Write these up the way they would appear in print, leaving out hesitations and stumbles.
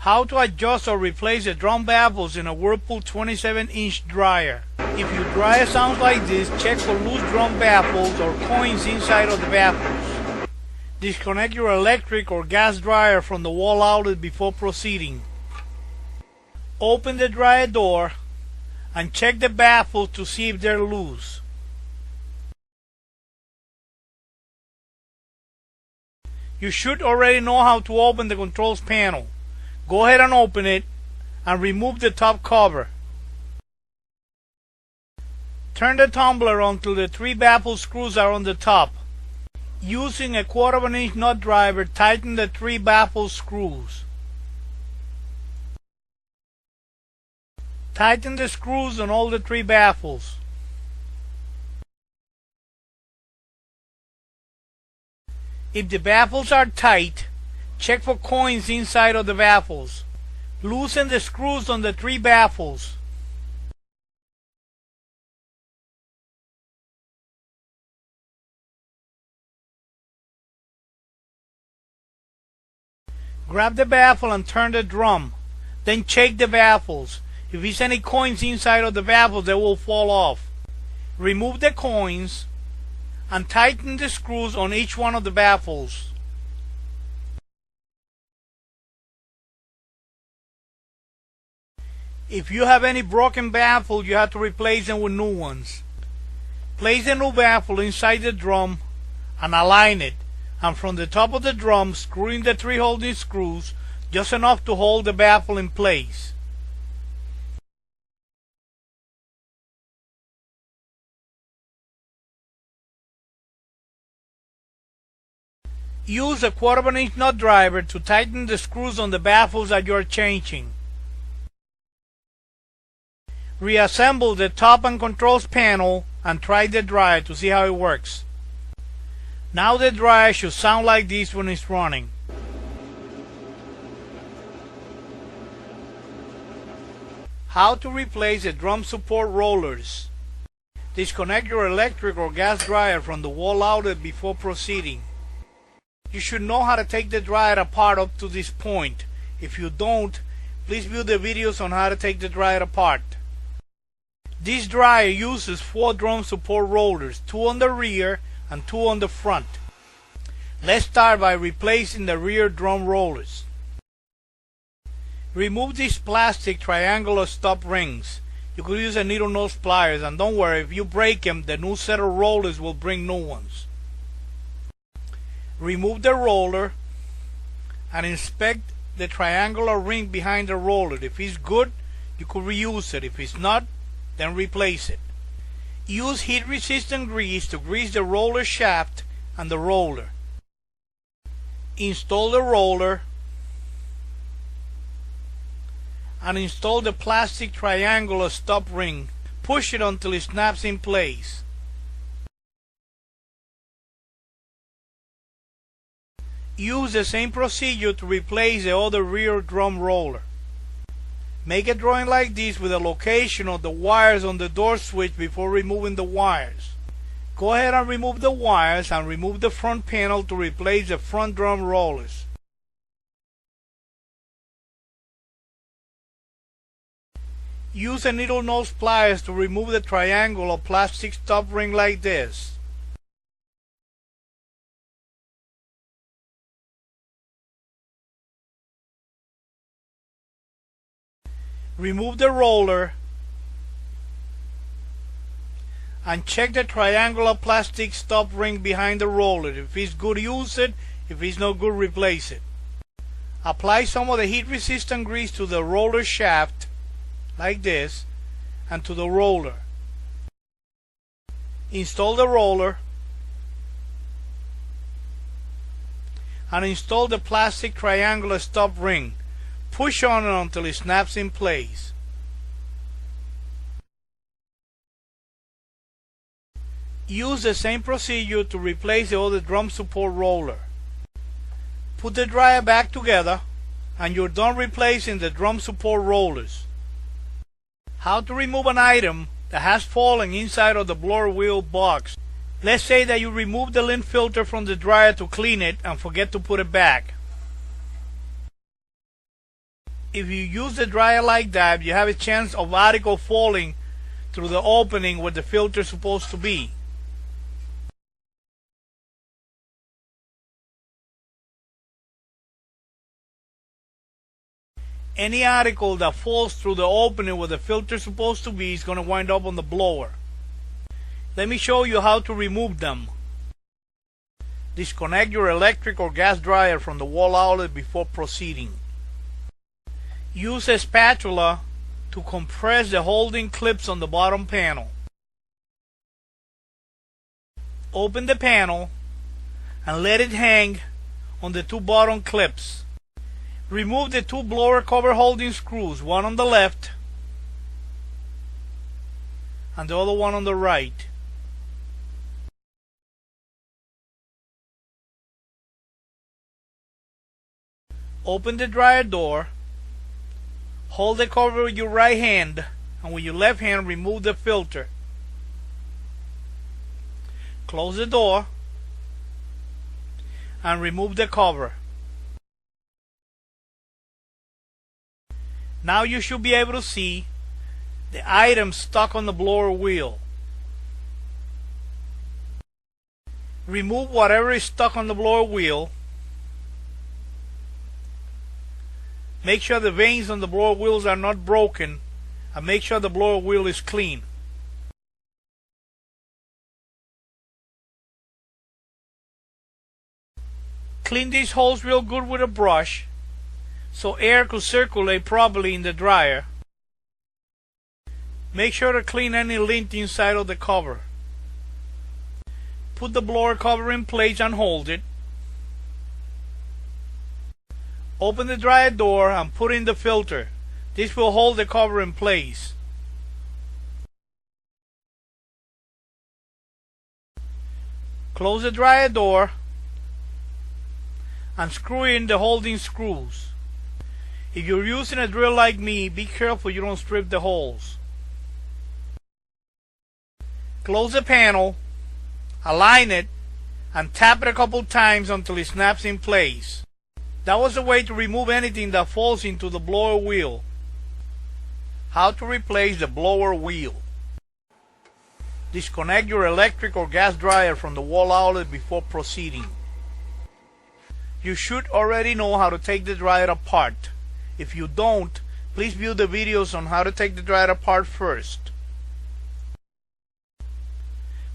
How to adjust or replace the drum baffles in a Whirlpool 27-inch dryer. If your dryer sounds like this, check for loose drum baffles or coins inside of the baffles. Disconnect your electric or gas dryer from the wall outlet before proceeding. Open the dryer door and check the baffles to see if they're loose. You should already know how to open the controls panel. Go ahead and open it and remove the top cover. Turn the tumbler until the 3 baffle screws are on the top. Using a 1/4 inch nut driver, tighten the 3 baffle screws. Tighten the screws on all the 3 baffles. If the baffles are tight, check for coins inside of the baffles. Loosen the screws on the 3 baffles. Grab the baffle and turn the drum. Then shake the baffles. If there's any coins inside of the baffles, they will fall off. Remove the coins and tighten the screws on each one of the baffles. If you have any broken baffle, you have to replace them with new ones. Place the new baffle inside the drum and align it, and from the top of the drum screw in the 3 holding screws, just enough to hold the baffle in place. Use a 1/4 inch nut driver to tighten the screws on the baffles that you are changing. Reassemble the top and controls panel and try the dryer to see how it works. Now the dryer should sound like this when it's running. How to replace the drum support rollers. Disconnect your electric or gas dryer from the wall outlet before proceeding. You should know how to take the dryer apart up to this point. If you don't, please view the videos on how to take the dryer apart. This dryer uses 4 drum support rollers, 2 on the rear and 2 on the front. Let's start by replacing the rear drum rollers. Remove these plastic triangular stop rings. You could use a needle nose pliers, and don't worry, if you break them, the new set of rollers will bring new ones. Remove the roller and inspect the triangular ring behind the roller. If it's good, you could reuse it. If it's not, then replace it. Use heat-resistant grease to grease the roller shaft and the roller. Install the roller and install the plastic triangular stop ring. Push it until it snaps in place. Use the same procedure to replace the other rear drum roller. Make a drawing like this with the location of the wires on the door switch before removing the wires. Go ahead and remove the wires and remove the front panel to replace the front drum rollers. Use a needle nose pliers to remove the triangular plastic stop ring like this. Remove the roller and check the triangular plastic stop ring behind the roller. If it's good, use it. If it's not good, replace it. Apply some of the heat-resistant grease to the roller shaft like this and to the roller. Install the roller and install the plastic triangular stop ring. Push on it until it snaps in place. Use the same procedure to replace the other drum support roller. Put the dryer back together and you're done replacing the drum support rollers. How to remove an item that has fallen inside of the blower wheel box. Let's say that you remove the lint filter from the dryer to clean it and forget to put it back. If you use the dryer like that, you have a chance of article falling through the opening where the filter is supposed to be. Any article that falls through the opening where the filter is supposed to be is going to wind up on the blower. Let me show you how to remove them. Disconnect your electric or gas dryer from the wall outlet before proceeding. Use a spatula to compress the holding clips on the bottom panel. Open the panel and let it hang on the two bottom clips. Remove the two blower cover holding screws, one on the left and the other one on the right. Open the dryer door, hold the cover with your right hand, and with your left hand remove the filter. Close the door and remove the cover. Now you should be able to see the item stuck on the blower wheel. Remove whatever is stuck on the blower wheel. Make sure the vanes on the blower wheels are not broken, and make sure the blower wheel is clean. Clean these holes real good with a brush so air could circulate properly in the dryer. Make sure to clean any lint inside of the cover. Put the blower cover in place and hold it. Open the dryer door and put in the filter. This will hold the cover in place. Close the dryer door and screw in the holding screws. If you're using a drill like me, be careful you don't strip the holes. Close the panel, align it, and tap it a couple times until it snaps in place. That was a way to remove anything that falls into the blower wheel. How to replace the blower wheel. Disconnect your electric or gas dryer from the wall outlet before proceeding. You should already know how to take the dryer apart. If you don't, please view the videos on how to take the dryer apart first.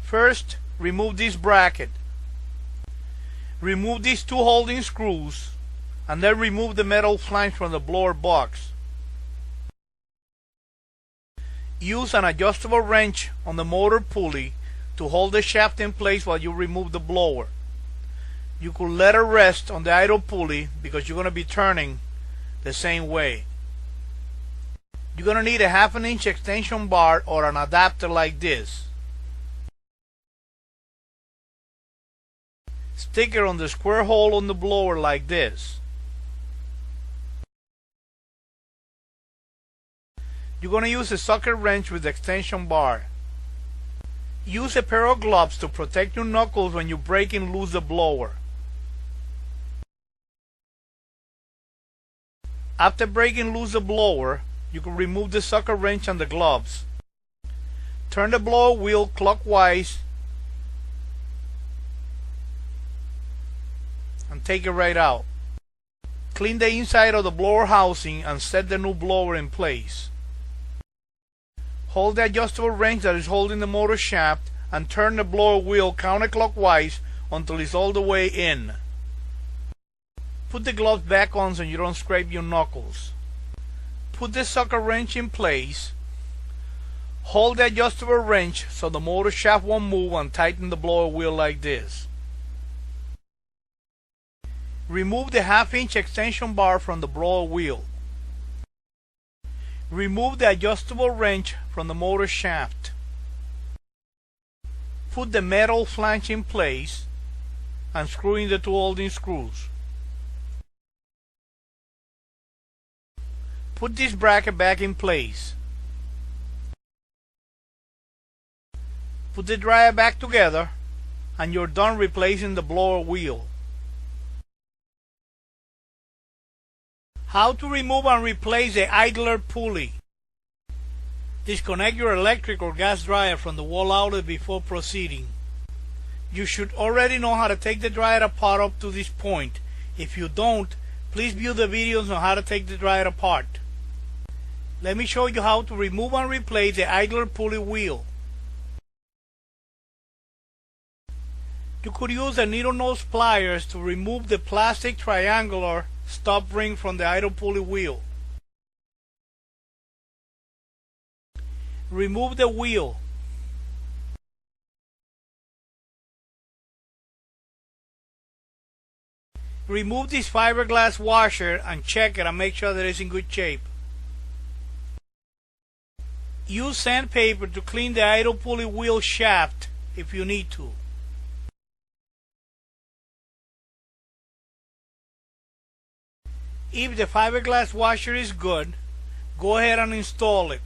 First, remove this bracket. Remove these two holding screws, and then remove the metal flange from the blower box. Use an adjustable wrench on the motor pulley to hold the shaft in place while you remove the blower. You could let it rest on the idle pulley because you're going to be turning the same way. You're going to need a 1/2 inch extension bar or an adapter like this. Stick it on the square hole on the blower like this. You're going to use a socket wrench with the extension bar. Use a pair of gloves to protect your knuckles when you break and loose the blower. After breaking loose the blower, you can remove the socket wrench and the gloves. Turn the blower wheel clockwise and take it right out. Clean the inside of the blower housing and set the new blower in place. Hold the adjustable wrench that is holding the motor shaft and turn the blower wheel counterclockwise until it's all the way in. Put the gloves back on so you don't scrape your knuckles. Put the socket wrench in place. Hold the adjustable wrench so the motor shaft won't move, and tighten the blower wheel like this. Remove the 1/2 inch extension bar from the blower wheel. Remove the adjustable wrench from the motor shaft. Put the metal flange in place and screw in the two holding screws. Put this bracket back in place. Put the dryer back together and you're done replacing the blower wheel. How to remove and replace the idler pulley. Disconnect your electric or gas dryer from the wall outlet before proceeding. You should already know how to take the dryer apart up to this point. If you don't, please view the videos on how to take the dryer apart. Let me show you how to remove and replace the idler pulley wheel. You could use the needle nose pliers to remove the plastic triangular stop ring from the idle pulley wheel. Remove the wheel. Remove this fiberglass washer and check it and make sure that it's in good shape. Use sandpaper to clean the idle pulley wheel shaft if you need to. If the fiberglass washer is good, go ahead and install it.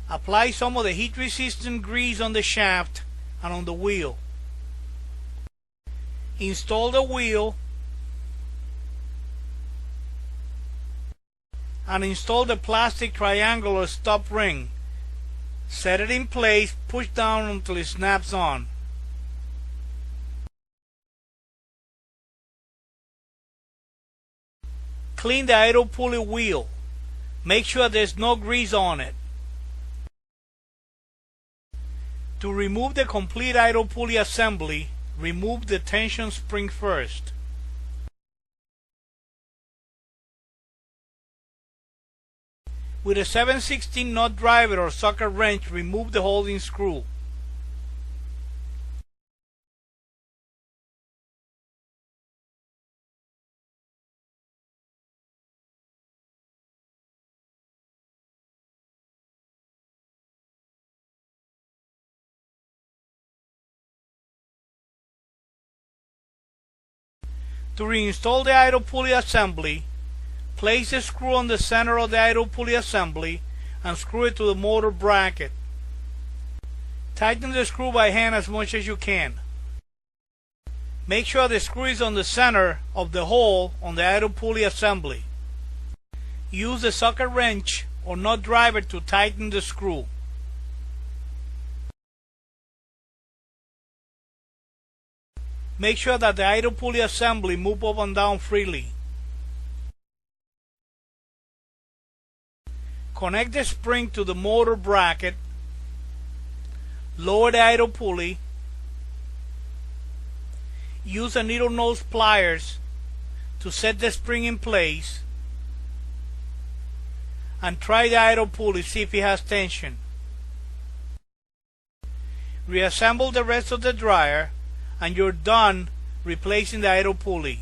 Apply some of the heat-resistant grease on the shaft and on the wheel. Install the wheel and install the plastic triangular stop ring. Set it in place, push down until it snaps on. Clean the idle pulley wheel. Make sure there's no grease on it. To remove the complete idle pulley assembly, remove the tension spring first. With a 7/16 nut driver or socket wrench, remove the holding screw. To reinstall the idle pulley assembly, place the screw on the center of the idle pulley assembly and screw it to the motor bracket. Tighten the screw by hand as much as you can. Make sure the screw is on the center of the hole on the idle pulley assembly. Use the socket wrench or nut driver to tighten the screw. Make sure that the idle pulley assembly moves up and down freely. Connect the spring to the motor bracket. Lower the idle pulley. Use the needle nose pliers to set the spring in place. And try the idle pulley, see if it has tension. Reassemble the rest of the dryer and you're done replacing the idle pulley.